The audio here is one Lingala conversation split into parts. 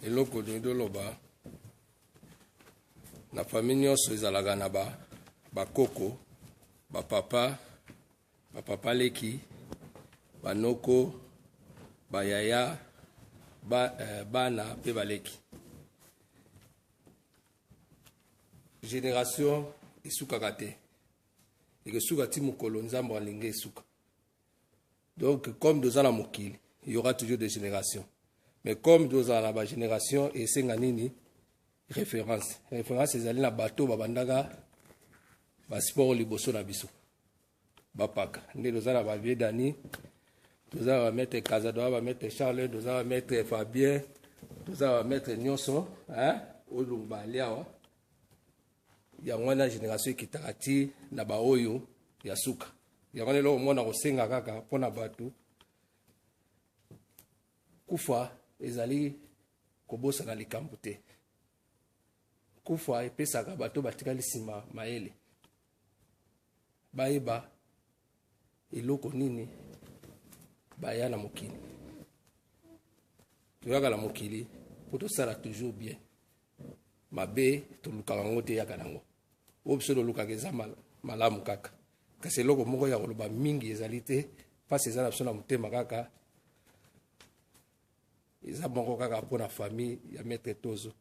eloko nido loba na famille nyonso ezalaka na bakoko bapapa leki banoko bayaya bana mpe baleki génération esukaka te ekesuka ti mokolo nzambe alingi esuka. Donc comme doza na mokili il y aura toujours des générations, mais comme doza na ba génération esenga nini référence ezali na bato babandaka basport liboso na biso bapaka nde doza na bavie dani doza bametre Kazado bametre Charles doza bametre Fabien doza bametre nyonso oyo baliawa yango wana génération ekitaka ti na baoyo ya suka yango lelo omona kosenga kaka mpona bato kufa ezali kobosana likambo te. Kufa epesaka bato batikali nsima mayele bayeba eloko nini baya na mokili toyaka na mokili mpo tosala toujours bien mabe tolukaka yango te yaka nango oyo biso tolukaka eza malamu kaka kasi eloko moko ya koloba mingi ezali te mpasi eza na biso na motema kaka eza moko kaka mpona famille ya maître Tozo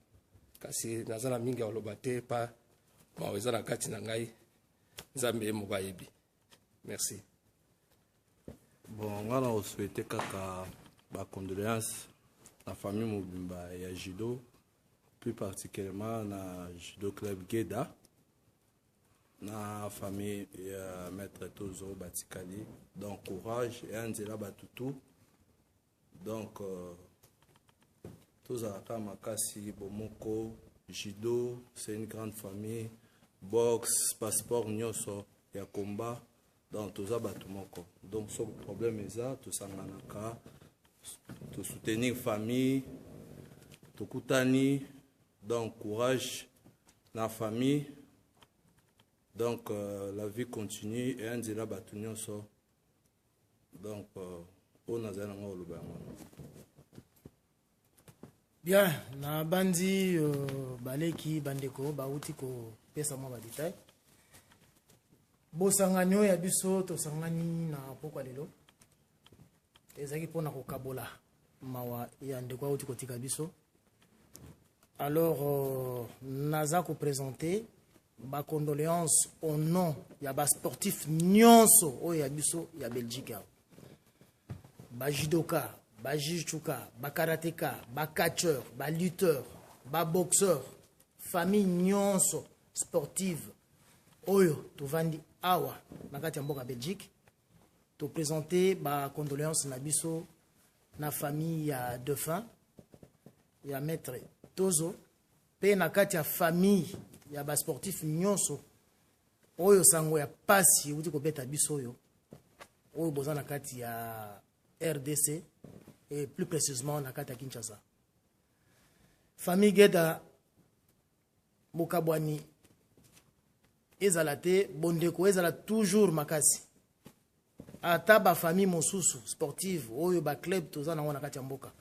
kasi naza na mingi ya koloba te pa mawa eza na kati na ngai nzambe ye moko ayebi. Merci. Bon, nga na osouhaite kaka bacondoléance na famille mobimba ya judo, plus particulièrement na judo club Geda, na famille ya maître Tozo batikali. Donc courage et anzela batutu. Donc tozalaka makasi bomoko judo, c'est une grande famille, boxe, passeport nyonso ya combat. Donc tout ça batumoko. Donc ce problème est ça, tout ça manaka, tout soutenir famille, tout koutani, donc courage la famille. Donc la vie continue et un dira batunyo so. Donc on a zana ngolo ba. Bien, na bandi baleki bandeko bauti ko pesa mo ba détail. Bosanganyo ya biso to sangani na pokwa lelo ezaki pona ko kabola mawa ya ndeko auti kotika biso. Alors naza ko présenter ba condoléances au nom ya ba sportif nyonso o ya biso ya Belgique. Ba judoka, ba jiu-jitsuka, ba karateka, ba catcheur, ba lutteur, ba boxeur, famille nyonso sportive oyo tovandi awa na kati ya mboka Belgique to présenter ba condoléances na biso na famille ya défunt ya maître Tozo pe na kati ya famille ya ba sportif nyonso oyo sango ya pasi uti ko beta biso oyo boza na kati ya RDC et plus précisément na kati ya Kinshasa. Famille Geda Bokabwani ezala te bondeko ezala toujours makasi ata ba famille mosusu sportive oyo ba club toza na wana kati ya mboka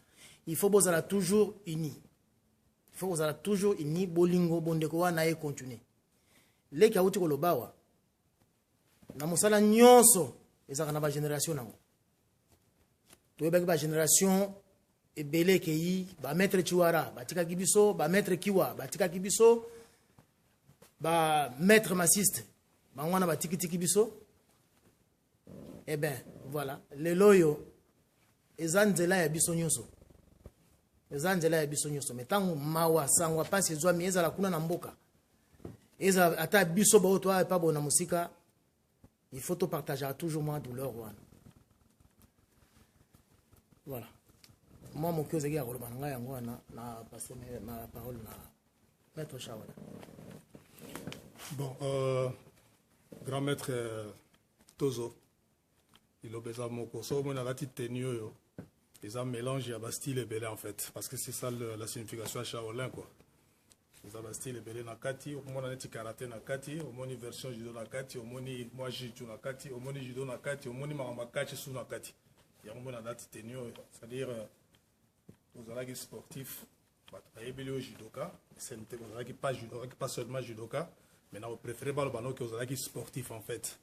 il faut bozala toujours uni, il faut bozala toujours uni bolingo bondeko wana e continuer leki auti ko lobawa na mosala nyonso ezaka na ba génération nango toyebaki ba génération ebele kei ba maître Chiwara batika kibiso ba maître Kiwa batika kibiso ba maître Massiste bangwana batiki biso. Eh ben voilà le loyo ezanzela ya biso nyonso ezanzela ya biso nyonso metango mawa sangwa pasi ezwa mieza la kuna na mboka eza ata biso ba oto pa bona musika il faut to partager toujours moi douleur wana. Voilà moi mon cœur zeki ya koloba nga yango wana na passer ma parole na maître Shawala. Bon, grand maître Tozo, il a besoin de mon cours. So, on a la petite tenue, ils ont mélangé à Bastille et Belé en fait, parce que c'est ça la signification à Shaolin quoi. Ils ont Bastille et Belé na kati, au moins on a petit karaté na kati, au moins une version judo na kati, au moins moi jiu na kati, au moins judo na kati, au moins marama kati sous na kati. Il y a un moment la petite tenue, c'est-à-dire aux bozalaki sportif bayebeli oyo judoka SNT bozalaki pas seulement judoka mais na préféré baloba noki ozalaki sportif en fait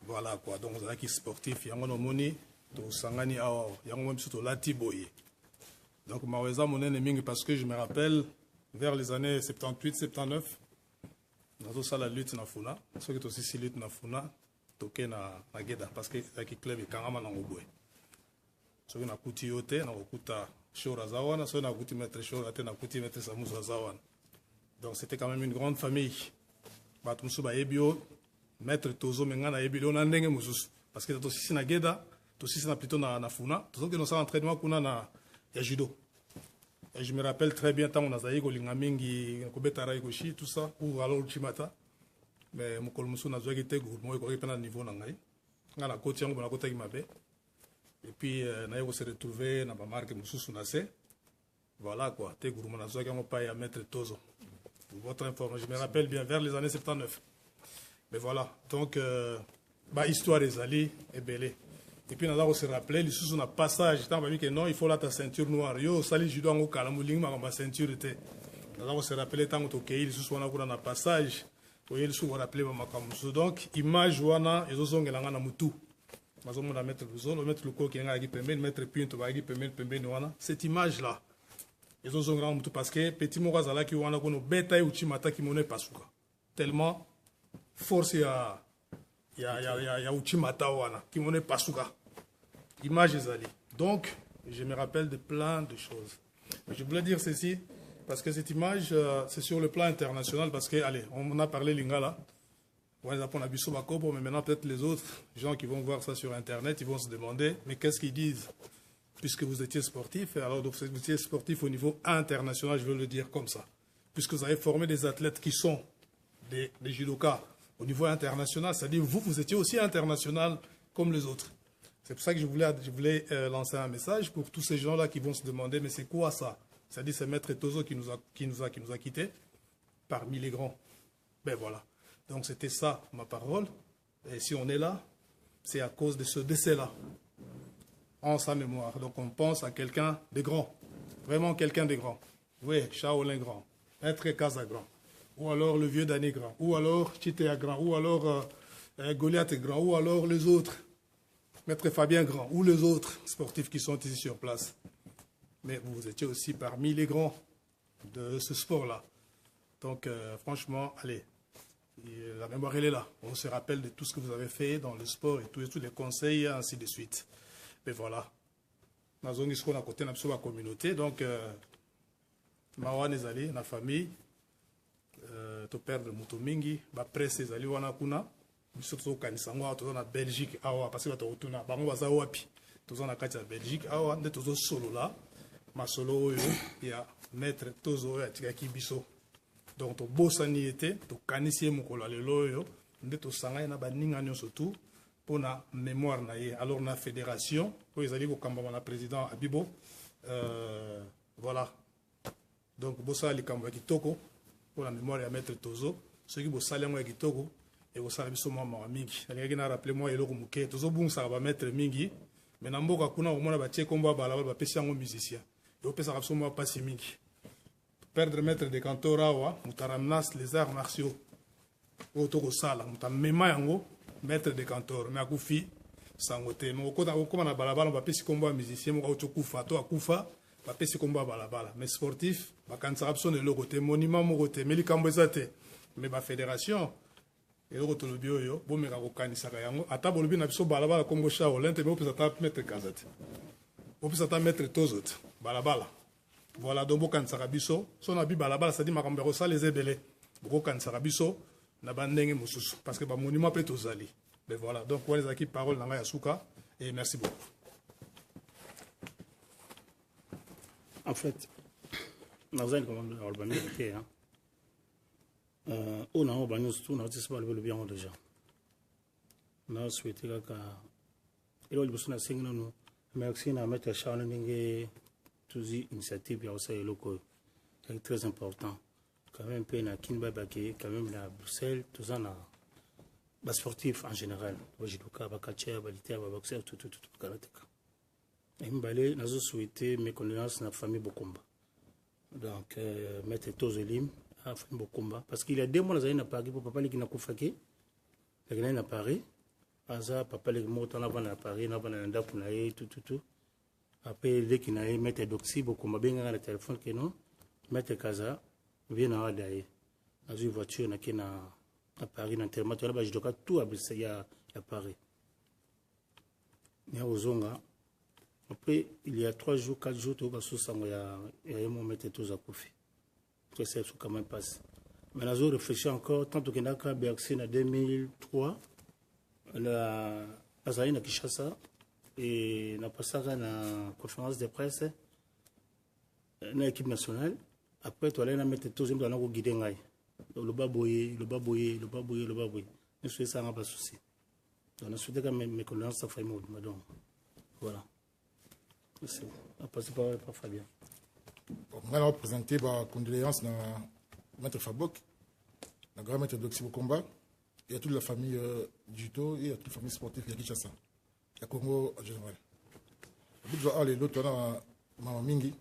voilà quoi donc ozalaki sportif yango nomoni tosangani awa yango mo biso tolati boye donc mawa eza monene mingi parce que je me rappelle vers les années 78 79 nazosala lutte na funa soki tosisi lutte na funa toke na geda parce que ezalaki club ekangama nango boye soki nakuti yo te nakokuta shor aza wana soki nakuti maître shor te nakuti maître samusu aza wana donc c'était quand même une grande famille bato mosusu bayebi yo maître tozo me ngai nayebi yo na ndenge mosusu parce que tosisi na geda tosisi na plutôt na funa tozokende osala entraînement kuna ya judo. Et je me rappelle très bien tant on a zaïgo lingamingi kobeta rai koshi tout ça ou alors chimata mais mokolo musu na zoaki te gour moi ko pena niveau na ngai ngala ko tiango na ko taki mabe et puis na yo se retrouver na ba marque mususu na se voilà quoi te gour mo na zoaki ngo pa ya maître Tozo votre information je me rappelle bien vers les années 79 mais voilà donc ba histoire ezali ebele. Et puis, nous avons se rappelé, les sous un passage, tant que non, il faut là ta ceinture noire. Yo, sali judo en kalamuling, ma ceinture était. Nous avons se rappelé tant que les sous on a un passage. Vous voyez, les sous on rappelé ma kamusu. Donc, image wana, ils ont ngela ngana mutu. Nous avons mettre le zone, mettre le corps qui est ngaki pembe, mettre puis to bagi pembe wana. Cette image là, ils ont ngela mutu parce que petit morazala qui wana kono beta uchi mata ki mone pasuka. Tellement force ya Uchimata wana qui m'en est pas souka image ezali donc je me rappelle de plein de choses mais je voulais dire ceci parce que cette image c'est sur le plan international parce que allez on a parlé lingala ouais ça a biso bakopo mais maintenant peut-être les autres gens qui vont voir ça sur internet ils vont se demander mais qu'est-ce qu'ils disent puisque vous étiez sportif et alors donc vous étiez sportif au niveau international je veux le dire comme ça puisque vous avez formé des athlètes qui sont des judokas au niveau international, c'est-à-dire vous étiez aussi international comme les autres. C'est pour ça que je voulais lancer un message pour tous ces gens-là qui vont se demander, mais c'est quoi ça? C'est-à-dire c'est Maître Tozo qui nous a quittés parmi les grands. Ben voilà. Donc c'était ça ma parole. Et si on est là, c'est à cause de ce décès-là, en sa mémoire. Donc on pense à quelqu'un de grand, vraiment quelqu'un de grand. Oui, Shaolin grand, Maître Kaza grand. Ou alors le vieux Dané grand, ou alors Chitea grand, ou alors Goliath grand, ou alors les autres, Maître Fabien grand, ou les autres sportifs qui sont ici sur place. Mais vous étiez aussi parmi les grands de ce sport-là. Donc franchement, allez, la mémoire elle est là. On se rappelle de tout ce que vous avez fait dans le sport et tous les conseils, ainsi de suite. Mais voilà. Nous avons à côté de la communauté, donc Mawa Nezali, la famille. To perdre moto mingi ba presse ezali wana kuna biso tozokanisa ngo awa toza na Belgique awa parce que bato kotuna bango baza wapi toza na kati ya Belgique awa nde tozosolola masolo oyo ya maître Tozo oyo atikaki biso donc tobosani ete tokanisi ye mokolo ya lelo oyo nde tosangani na baninga nyonso tu mpona mémoire na ye alors na fédération oyo ezali kokambama na président Abibo voilà donc bosala likambo ya kitoko pour la mémoire de Maître Tozo, ceux qui bossent à Kitoko et au salaire de maman Mingi. Il a rappelé moi et le Mouké. Tozo bon ça va mettre Mingi. Mais Namboka Kuna au moins bâti combat balaba va pêcher un musicien. Et au pêche absolument pas si Mingi. Perdre Maître de Cantorawa, Mutaramnas les arts martiaux. Au Togo Sala, Mutamema Yango, Maître de Cantor, mais à Koufi, Sangote. Mais au Kota au Komana balabala va pêcher combat musicien, Mouka Kufa, to Akufa. Bapesi combat balabala mais sportif bakanisa option de logote monument mogote mais likambo ezate mais ba fédération et logoto le bio yo bomeka ko kanisa ka yango ata bolobi na biso balabala kombo Shaolin te mais opesa ta mettre kazate opesa ta mettre tozot balabala voilà donc bokanisa ka biso so na bi balabala ça dit makambo ko sa les ebele boko kanisa ka biso na bandenge mususu parce que ba monument peut tozali mais voilà donc on les acquis parole na ya suka et merci beaucoup. En fait, nous avons organisé on a organisé tout, on a dit le bien déjà. On a souhaité que il y ait une single merci à mettre Shaolin Ninge toutes les initiatives c'est très important. Quand même peine Kinba Baki, quand même la Bruxelles, tout ça na sportif en général, judoka, bakache, balité, boxeur, tout karatéka. Mbale, nous souhaité mes condoléances à la famille Bokomba. Donc, Maître Tozolim, à la famille Bokomba. Parce qu'il y a 2 mois, nous avons à Paris pour papa qui n'a pas fait. Il y a à Paris. Aza, papa qui mort en à Paris, n'a pas d'anda pour naïe, tout. Après, dès qu'il n'a Maître Doxy, Bokomba, bien dans le téléphone, que non, Maître Kaza, vient à Adaïe. Dans une voiture, il y a à Paris, dans le téléphone, je dois tout à Paris. Il y a Ozonga. Après, il y a 3 jours, 4 jours, il y a un moment où tout a coupé. Tout ça, quand même passe. Mais nous avons réfléchi encore, tant que nous avons créé en 2003, la Azali à Kinshasa, et nous avons passé à la conférence de presse, dans l'équipe nationale. Après, tu allais mettre tout le monde guider. Le baboye. Nous souhaitons ça, pas de souci. Donc, nous souhaitons que mes condoléances soient faites. Voilà. Merci. On passe par Fabien. On va présenter ma condoléance à Maître Fabok, le grand maître Doxy Bokomba, et à toute la famille Juto et à toute la famille sportive de Kinshasa, et Congo en général. L'autre, on a Mama Mingi,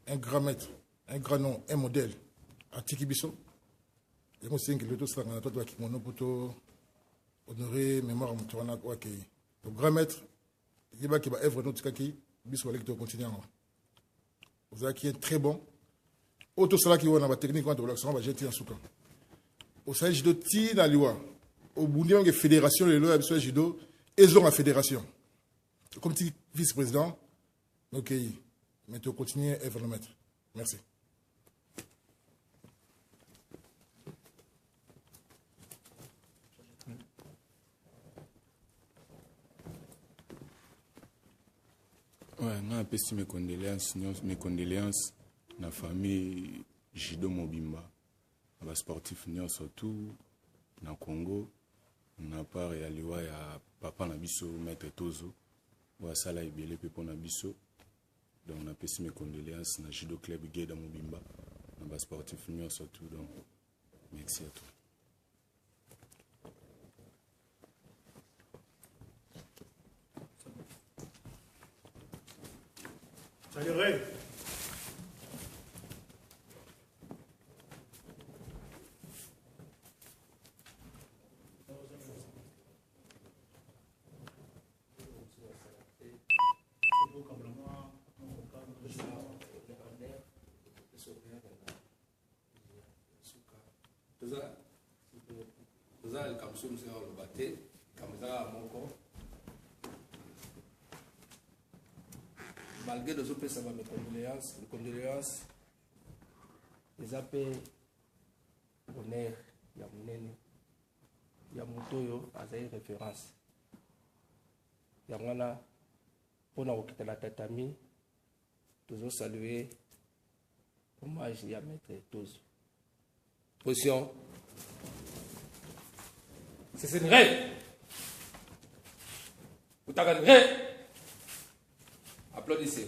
un grand maître, un grand nom, un modèle, à Tikibiso. Et moi, c'est que l'autre, c'est un autre qui m'a pour honorer mémoire à Moutourana. Le grand maître, il va œuvre notre qui bisou avec toi continuer. Vous avez qui est très bon. Auto cela qui a la technique de l'action va jeter en souka. Au sein de ti na liwa. Au bout de la fédération les lois sur judo ils ont la fédération. Comme petit vice-président, ok. Maintenant continuer œuvre le maître. Merci. Ouais, moi, je mes condoléances à la famille Jido Mobimba, à la sportif surtout dans le Congo, on a pas réalisé à papa Nabiso, maître Tozo, ou à Sala Ibele Pepo Nabiso. Donc, on a passé mes condoléances à Jido Club Guéda Mobimba, à la sportif surtout. Donc, merci à toi. Salut Ray. Malgré les autres, ça va mes condoléances, les appels, honneur, il y a Mounene, il y a Moutoyo, à une référence. Il y a Mwana, pour nous quitter la tatami, toujours saluer, hommage, il y a maître tous. Position. C'est une règle. Vous t'avez une règle. Applaudissez.